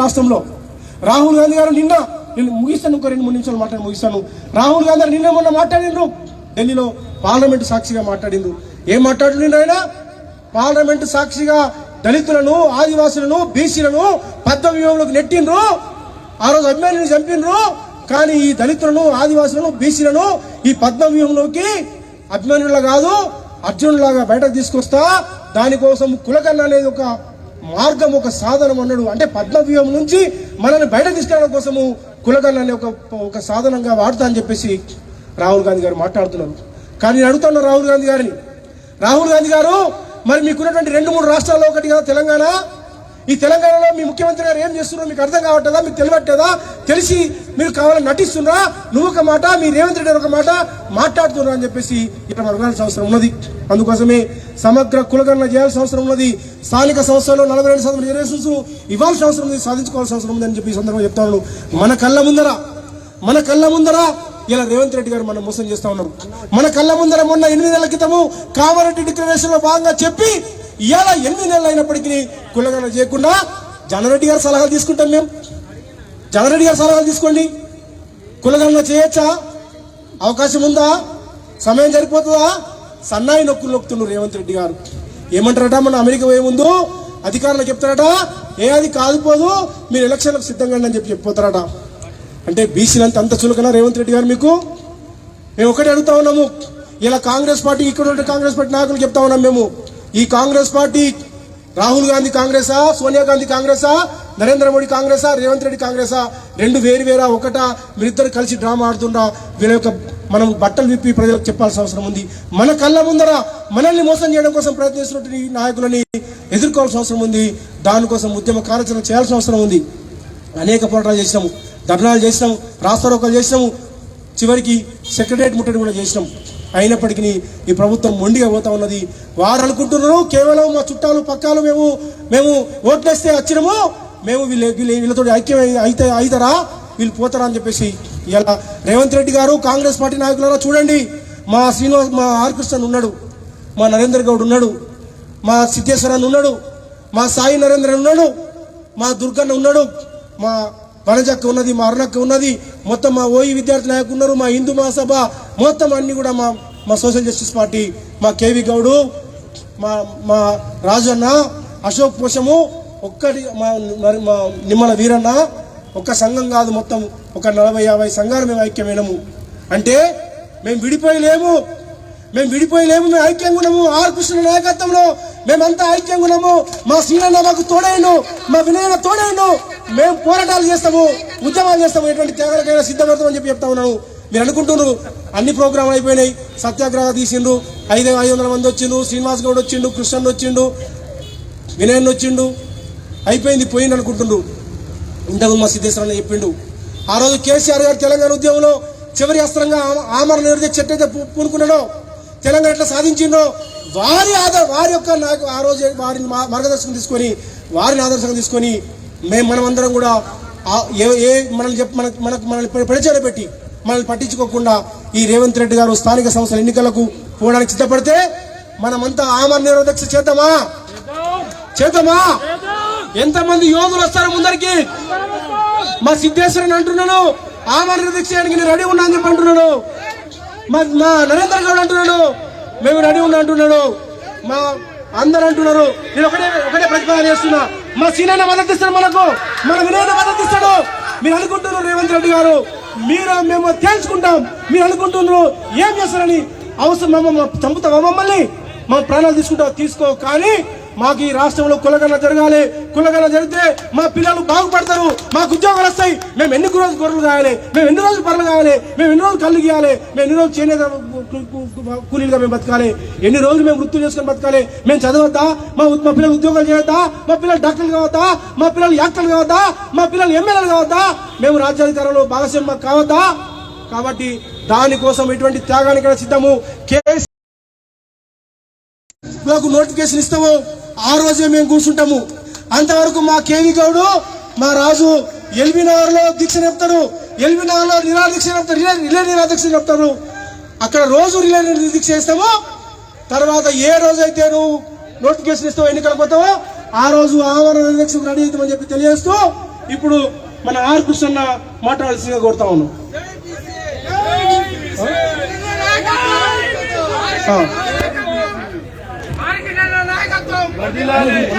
రాష్ట్రంలో రాహుల్ గాంధీ గారు నేను ముగిస్తాను, ఇంకో 2-3 నిమిషాలు మాట్లాడి ముగిస్తాను. రాహుల్ గాంధీ గారు మొన్న మాట్లాడిండ్రు, ఢిల్లీలో పార్లమెంటు సాక్షిగా మాట్లాడిండ్రు. ఏం మాట్లాడుతుండ్రు ఆయన? పార్లమెంటు సాక్షిగా దళితులను, ఆదివాసులను, బీసీలను పద్మవ్యూహంలోకి నెట్టిండ్రు. ఆ రోజు అభిమానులను చంపిండ్రు. కానీ ఈ దళితులను, ఆదివాసులను, బీసీలను ఈ పద్మవ్యూహంలోకి అభిమానులా కాదు, అర్జునులాగా బయటకు తీసుకొస్తా, దానికోసం కులకర్ణ అనేది ఒక మార్గం, ఒక సాధనం అన్నాడు. అంటే పద్మవ్యూహం నుంచి మనల్ని బయట తీసుకెళ్ళడం కోసము కులకర్ణ అనే ఒక సాధనంగా వాడుతా అని చెప్పేసి రాహుల్ గాంధీ గారు మాట్లాడుతున్నారు. కానీ నేను అడుగుతున్నా రాహుల్ గాంధీ గారిని, రాహుల్ గాంధీ గారు, మరి మీకున్నటువంటి 2-3 రాష్ట్రాల్లో ఒకటి కదా తెలంగాణ. ఈ తెలంగాణలో మీ ముఖ్యమంత్రి గారు ఏం చేస్తున్నారో మీకు అర్థం కావట్లేదా? మీకు తెలియట్లేదా? తెలిసి మీరు కావాలని నటిస్తున్నా, నువ్వు ఒక మాట, మీ రేవంత్ రెడ్డి ఒక మాట మాట్లాడుతున్నా అని చెప్పేసి ఇక్కడ అడగాల్సిన అవసరం ఉన్నది. అందుకోసమే సమగ్ర కులగణన చేయాల్సిన అవసరం ఉన్నది. స్థానిక సంస్థల్లో 42% రిజర్వేషన్స్ ఇవ్వాల్సిన అవసరం ఉంది, సాధించుకోవాల్సిన అవసరం ఉంది అని చెప్పి ఈ సందర్భంగా చెప్తాను. మన కళ్ళ ముందర ఇలా రేవంత్ రెడ్డి గారు మనం మోసం చేస్తా ఉన్నారు. మన కళ్ళ ముందర మొన్న 8 నెలల క్రితము కామారెడ్డి డిక్లరేషన్ లో భాగంగా చెప్పి ఇలా 8 నెలలు అయినప్పటికీ కులగణన చేయకుండా జనారెడ్డి గారు సలహాలు తీసుకుంటాం. మేము జనారెడ్డి గారు సలహాలు తీసుకోండి, కులగణన చేయొచ్చా? అవకాశం ఉందా? సమయం సరిపోతుందా? సన్నాయి నొక్కులు నొక్కుతున్నారు రేవంత్ రెడ్డి గారు. ఏమంటారట? మన అమెరికా పోయే ముందు అధికారులు చెప్తారట, అది కాదుపోదు, మీరు ఎలక్షన్లకు సిద్ధంగా అని చెప్పిపోతారట. అంటే బీసీలంతా అంత చులకనా రేవంత్ రెడ్డి గారు మీకు? మేము ఒకటే అడుగుతా ఉన్నాము, ఇలా కాంగ్రెస్ పార్టీ, ఇక్కడ ఉంటే కాంగ్రెస్ పార్టీ నాయకులు చెప్తా ఉన్నాం మేము, ఈ కాంగ్రెస్ పార్టీ రాహుల్ గాంధీ కాంగ్రెసా, సోనియా గాంధీ కాంగ్రెసా, నరేంద్ర మోడీ కాంగ్రెసా, రేవంత్ రెడ్డి కాంగ్రెసా? 2 వేరువేరా, ఒకటా? మీరిద్దరు కలిసి డ్రామా ఆడుతుండ్రా? వీళ్ళ యొక్క మనం బట్టలు విప్పి ప్రజలకు చెప్పాల్సిన అవసరం ఉంది. మన కళ్ళ ముందర మనల్ని మోసం చేయడం కోసం ప్రయత్నిస్తున్నటువంటి నాయకులని ఎదుర్కోవాల్సిన అవసరం ఉంది. దానికోసం ఉద్యమ కార్యాచరణ చేయాల్సిన అవసరం ఉంది. అనేక పోరాటాలు చేసినాము, ధర్నాలు చేసినాము, రాస్తారోకలు చేసినాము, చివరికి సెక్రటరియట్ ముట్టడి కూడా చేసినాం. అయినప్పటికీ ఈ ప్రభుత్వం మొండిగా పోతా ఉన్నది. వారు అనుకుంటున్నారు కేవలం మా చుట్టాలు పక్కాలు మేము ఓట్లేస్తే వచ్చినాము, మేము వీళ్ళతో ఐక్యం అవుతారా, వీళ్ళు పోతారా అని చెప్పేసి ఇలా రేవంత్ రెడ్డి గారు, కాంగ్రెస్ పార్టీ నాయకులారా చూడండి. మా శ్రీనివాస్, మా ఆర్ కృష్ణన్ ఉన్నాడు, మా నరేందర్ గౌడ్ ఉన్నాడు, మా సిద్ధేశ్వరన్ ఉన్నాడు, మా సాయి నరేంద్రన్ ఉన్నాడు, మా దుర్గన్న ఉన్నాడు, మా వనజక్క ఉన్నది, మా అరుణక్క ఉన్నది, మొత్తం మా ఓయి విద్యార్థి నాయకులు ఉన్నారు, మా హిందూ మహాసభ, మొత్తం అన్ని కూడా మా సోషల్ జస్టిస్ పార్టీ, మా కేవీ గౌడు, మా రాజన్న, అశోక్ పోషము, ఒక్కటి మా నిమ్మల వీరన్న, ఒక్క సంఘం కాదు, మొత్తం ఒక 40-50 సంఘాలు మేము ఐక్యమైనము. అంటే మేము విడిపోయలేము, మేము ఐక్యంగా ఉన్నాము. ఆర్ కృష్ణ నాయకత్వంలో మేమంతా ఐక్యంగా ఉన్నాము. మా శ్రీనన్న మాకు తోడైండు, మా వినయన తోడైండు. మేము పోరాటాలు చేస్తాము, ఉద్యమాలు చేస్తాము, ఎటువంటి త్యాగాలకైనా సిద్ధపడతామని చెప్పి చెప్తా ఉన్నాను. మీరు అనుకుంటున్నారు అన్ని ప్రోగ్రాంలు అయిపోయినాయి, సత్యాగ్రహ తీసిండ్రు, 500 మంది వచ్చిండు, శ్రీనివాస్ గౌడ్ వచ్చిండు, కృష్ణన్ వచ్చిండు, వినయన్ వచ్చిండు, అయిపోయింది పోయింది అనుకుంటుండ్రు. ఇంతకు మా సిద్ధేశ్వరన్న చెప్పిండు, ఆ రోజు కేసీఆర్ గారు తెలంగాణ ఉద్యమంలో చివరి అస్త్రంగా ఆమరణ నిరోధక చట్టం అయితే పూనుకున్నాడో, తెలంగాణ ఎట్లా సాధించిండో వారి యొక్క నాకు ఆ రోజు వారిని మార్గదర్శకం తీసుకొని, వారిని ఆదర్శంగా తీసుకొని మనమందరం కూడా మనల్ని పరిచయం పెట్టి మనల్ని పట్టించుకోకుండా ఈ రేవంత్ రెడ్డి గారు స్థానిక సంస్థల ఎన్నికలకు పోవడానికి సిద్ధపడితే మనమంతా ఆమరణ నిరోధక చేద్దామా? ఎంతమంది యోధులు వస్తారు ముందరికి? మా సిద్ధేశ్వరని అంటున్నాను, ఆమరణ నిరోధక చేయడానికి నేను రెడీ ఉన్నా అని చెప్పి అంటున్నాడు. మా నరేంద్ర గౌడ్ అంటున్నాడు, మేము రెడీ ఉన్నా అంటున్నాడు. మా అందరు అంటున్నారు. నేను ఒకటే ప్రతిపాదన చేస్తున్నా, మా సీనియర్ మద్దతు ఇస్తాడు, మనకు మన వినయన మద్దతు ఇస్తాడు. మీరు అనుకుంటున్నారు రేవంత్ రెడ్డి గారు, మేము తేల్చుకుంటాం, మీరు అనుకుంటున్నారు ఏం చేస్తారని. అవసరం చంపుతావా మమ్మల్ని? మా ప్రాణాలు తీసుకో, కానీ మాకు ఈ రాష్ట్రంలో కులగణన జరగాలి. కులగణన జరిగితే మా పిల్లలు బాగుపడతారు, మాకు ఉద్యోగాలు వస్తాయి. మేము ఎన్ని రోజులు గొర్రెలు కాయాలి, మేము ఎన్ని రోజులు పనులు కావాలి, మేము ఎన్ని రోజులు కళ్ళు గీయాలి, మేము ఎన్ని రోజులు చేనేత కూలీలుగా మేము బతకాలి, ఎన్ని రోజులు మేము వృత్తులు చేసుకొని బతకాలి. మేము చదవద్దా? మా పిల్లలు ఉద్యోగాలు చేయొద్దా? మా పిల్లలు డాక్టర్లు కావద్దా? మా పిల్లలు యాక్టర్లు కావద్దా? మా పిల్లలు ఎమ్మెల్యేలు కావద్దా? మేము రాజ్యాధికారంలో భాగస్వామ్యం మాకు కావద్దా? కాబట్టి దానికోసం ఎటువంటి త్యాగానికైనా సిద్ధము. మాకు నోటిఫికేషన్ ఇస్తాము, ఆ రోజే మేము కూర్చుంటాము. అంతవరకు మా కేవీ గౌడు, మా రాజు ఎల్బీ నగర్ లో దీక్ష చెప్తారు, ఎల్బీ నగర్ లో రిలే నిరాదీక్ష చెప్తారు. అక్కడ రోజు రిలే దీక్ష చేస్తాము. తర్వాత ఏ రోజైతే నువ్వు నోటిఫికేషన్ ఇస్తావో, ఎన్నికలకు పోతావో, ఆ రోజు ఆమరణ నిరాదీక్షకు రెడీ అవుతామని చెప్పి తెలియజేస్తూ ఇప్పుడు మన ఆర్ కృష్ణ మాట్లాడాల్సిందిగా కోరుతా ఉన్నాం.